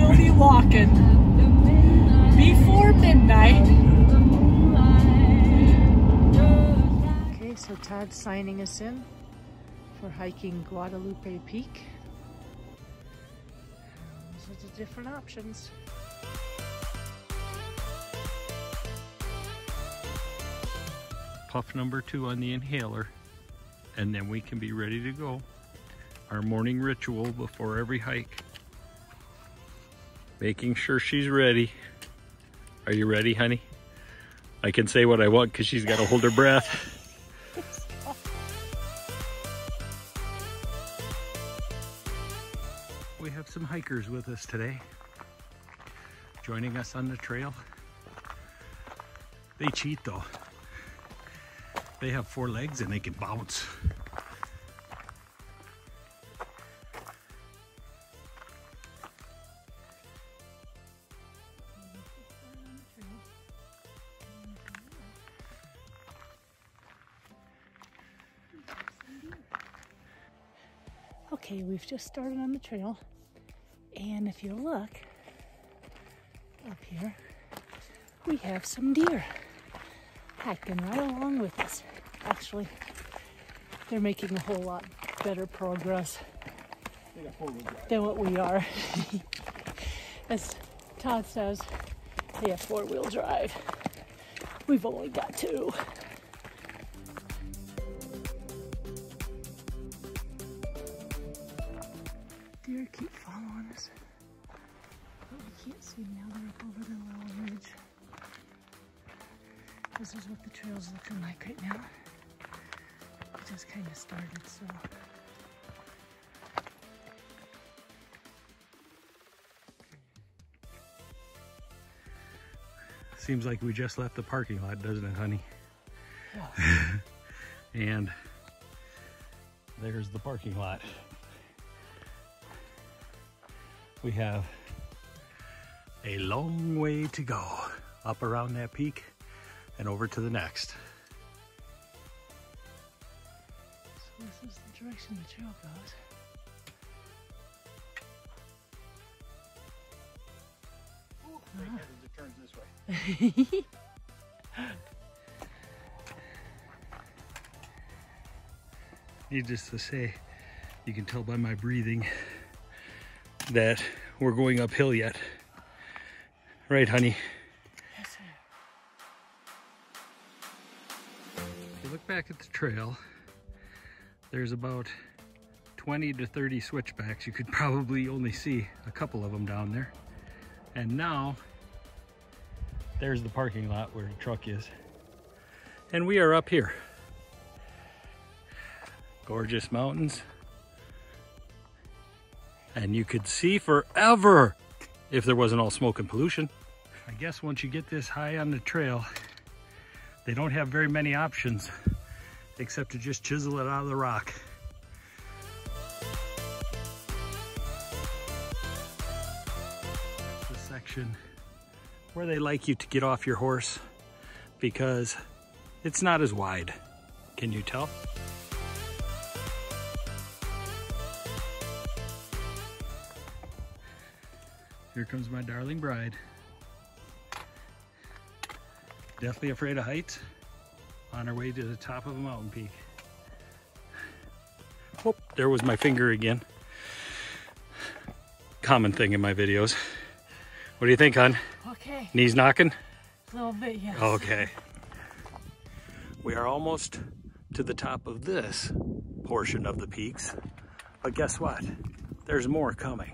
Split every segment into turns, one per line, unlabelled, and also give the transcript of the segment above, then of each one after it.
will be walking before midnight. Okay, so Todd's signing us in for hiking Guadalupe Peak. Those are the different options.
Puff number 2 on the inhaler, and then we can be ready to go. Our morning ritual before every hike. Making sure she's ready. Are you ready, honey? I can say what I want because she's got to hold her breath. We have some hikers with us today, joining us on the trail. They cheat though. They have 4 legs and they can bounce.
Okay, we've just started on the trail, and if you look up here, we have some deer hiking right along with us. Actually, they're making a whole lot better progress than what we are. As Todd says, they have 4-wheel drive. We've only got 2. Deer keep following us, but we can't see them now. They're up over the little ridge. This is what the trail's looking like right now. It just kind of started, so.
Seems like we just left the parking lot, doesn't it, honey?
Yeah.
And there's the parking lot. We have a long way to go up around that peak and over to the next.
So this is the direction the trail goes.
Oh, it turns this way. Needless to say, you can tell by my breathing that we're going uphill yet. Right, honey?
Yes, sir.
If you look back at the trail, there's about 20 to 30 switchbacks. You could probably only see a couple of them down there. And now, there's the parking lot where the truck is. And we are up here. Gorgeous mountains. And you could see forever if there wasn't all smoke and pollution. I guess once you get this high on the trail, they don't have very many options except to just chisel it out of the rock. It's the section where they like you to get off your horse because it's not as wide. Can you tell? Here comes my darling bride. Definitely afraid of heights on our way to the top of a mountain peak. Oh, there was my finger again. Common thing in my videos. What do you think, hon?
Okay.
Knees knocking?
A little bit, yes.
Okay. We are almost to the top of this portion of the peaks, but guess what? There's more coming.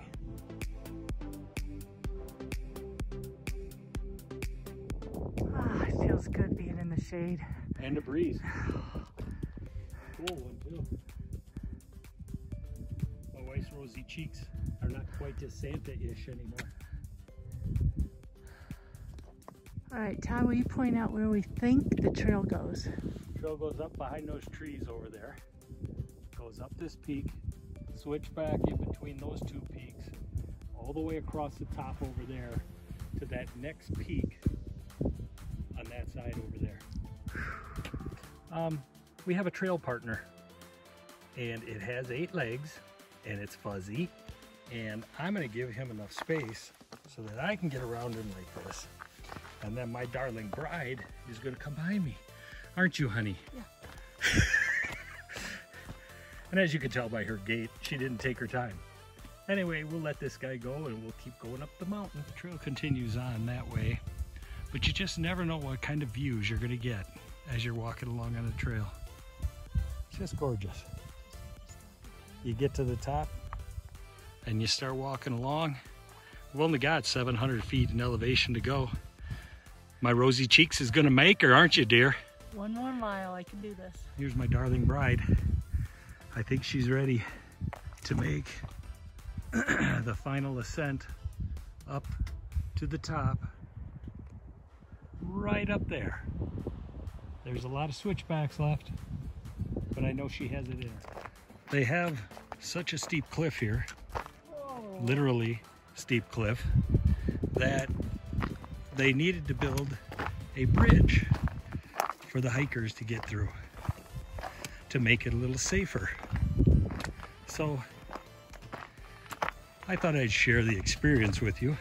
Ah, it feels good being in the shade.
And a breeze. Cool one too. My wife's rosy cheeks are not quite as Santa-ish anymore.
All right, Todd, will you point out where we think the trail goes?
Trail goes up behind those trees over there. Goes up this peak, switch back in between those 2 peaks, all the way across the top over there to that next peak on that side over there. We have a trail partner, and it has 8 legs, and it's fuzzy, and I'm gonna give him enough space so that I can get around him like this. And then my darling bride is gonna come behind me. Aren't you, honey?
Yeah.
And as you can tell by her gait, she didn't take her time. Anyway, we'll let this guy go and we'll keep going up the mountain. The trail continues on that way, but you just never know what kind of views you're gonna get as you're walking along on the trail. It's just gorgeous. You get to the top and you start walking along. We've only got 700 feet in elevation to go. My rosy cheeks is gonna make her, aren't you, dear?
One more mile, I can do this.
Here's my darling bride. I think she's ready to make the final ascent up to the top, right up there. There's a lot of switchbacks left, but I know she has it in her. They have such a steep cliff here, literally steep cliff, that they needed to build a bridge for the hikers to get through to make it a little safer. So I thought I'd share the experience with you,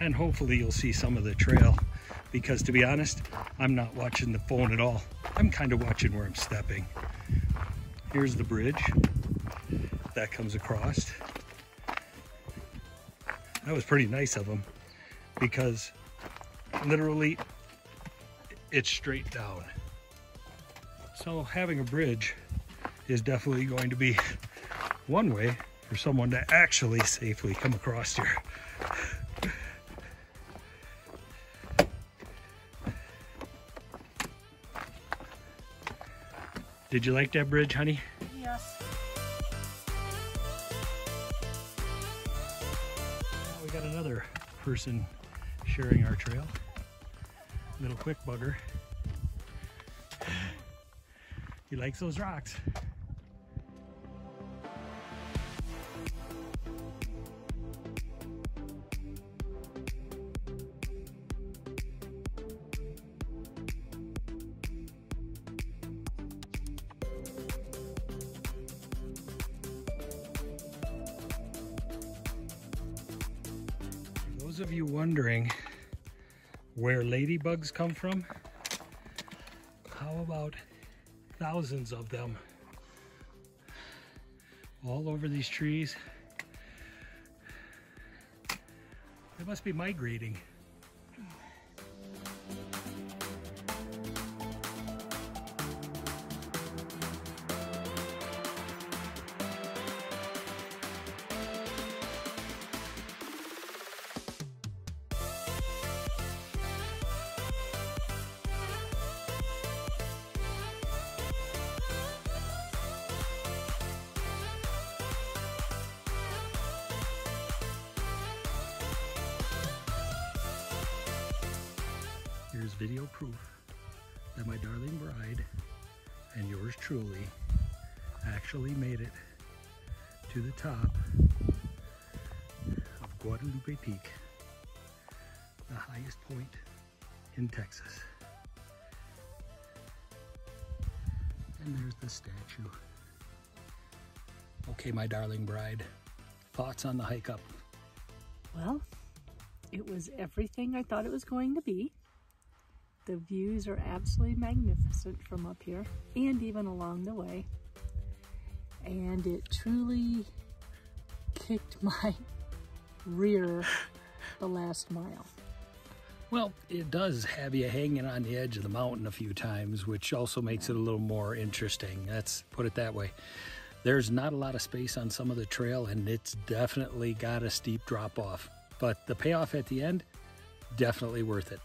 and hopefully you'll see some of the trail, because to be honest, I'm not watching the phone at all. I'm kind of watching where I'm stepping. Here's the bridge that comes across. That was pretty nice of them, because literally it's straight down. So having a bridge is definitely going to be one way for someone to actually safely come across here. Did you like that bridge, honey?
Yes.
Now we got another person sharing our trail. Little quick bugger. He likes those rocks. For those of you wondering where ladybugs come from, how about thousands of them all over these trees? They must be migrating. Here's video proof that my darling bride and yours truly actually made it to the top of Guadalupe Peak, the highest point in Texas. And there's the statue. Okay, my darling bride, thoughts on the hike up?
Well, it was everything I thought it was going to be. The views are absolutely magnificent from up here and even along the way. And it truly kicked my rear the last mile.
Well, it does have you hanging on the edge of the mountain a few times, which also makes it a little more interesting. Let's put it that way. There's not a lot of space on some of the trail, and it's definitely got a steep drop off. But the payoff at the end, definitely worth it.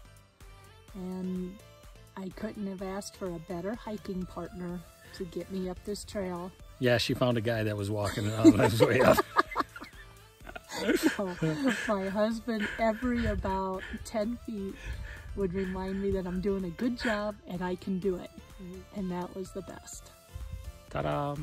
And I couldn't have asked for a better hiking partner to get me up this trail.
Yeah, she found a guy that was walking on his way up.
So my husband, every about 10 feet, would remind me that I'm doing a good job and I can do it. And that was the best.
Ta-da!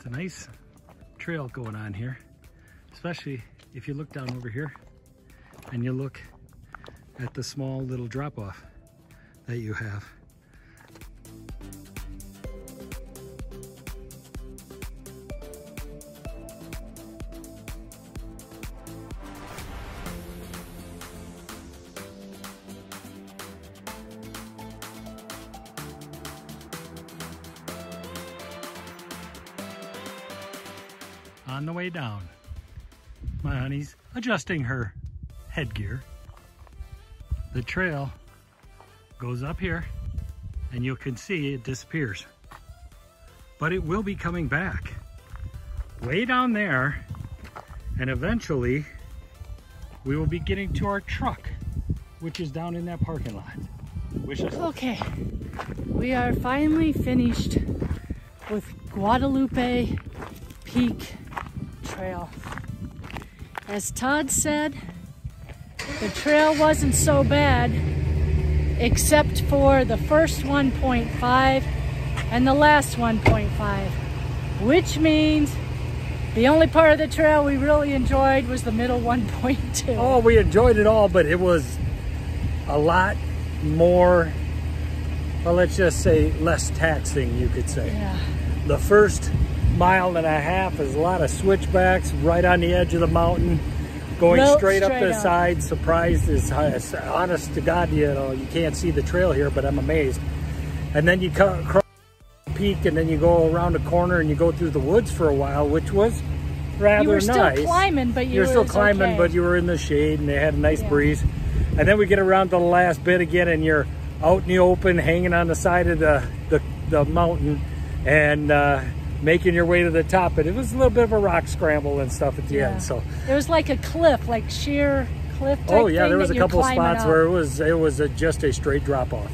It's a nice trail going on here, especially if you look down over here and you look at the small little drop-off that you have. On the way down, my honey's adjusting her headgear. The trail goes up here and you can see it disappears. But it will be coming back way down there, and eventually we will be getting to our truck, which is down in that parking lot.
Okay, we are finally finished with Guadalupe Peak Trail. As Todd said, the trail wasn't so bad except for the first 1.5 and the last 1.5, which means the only part of the trail we really enjoyed was the middle 1.2.
Oh, we enjoyed it all, but it was a lot more, well, let's just say less taxing, you could say.
Yeah.
The first mile and a half is a lot of switchbacks right on the edge of the mountain, going straight up the side. Surprised is honest to God, you know, you can't see the trail here, but I'm amazed. And then you cross the peak, and then you go around the corner and you go through the woods for a while, which was rather nice.
You were still climbing, but you were
still climbing,
okay.
But you were in the shade and they had a nice breeze. And then we get around to the last bit again, and you're out in the open, hanging on the side of the mountain, and making your way to the top. But it was a little bit of a rock scramble and stuff at the end. So
it was like a cliff, like sheer cliff type
oh yeah,
thing
there was a couple of spots
up.
where it was just a straight drop off.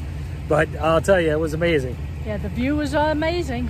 But I'll tell you, it was amazing.
Yeah, the view was amazing.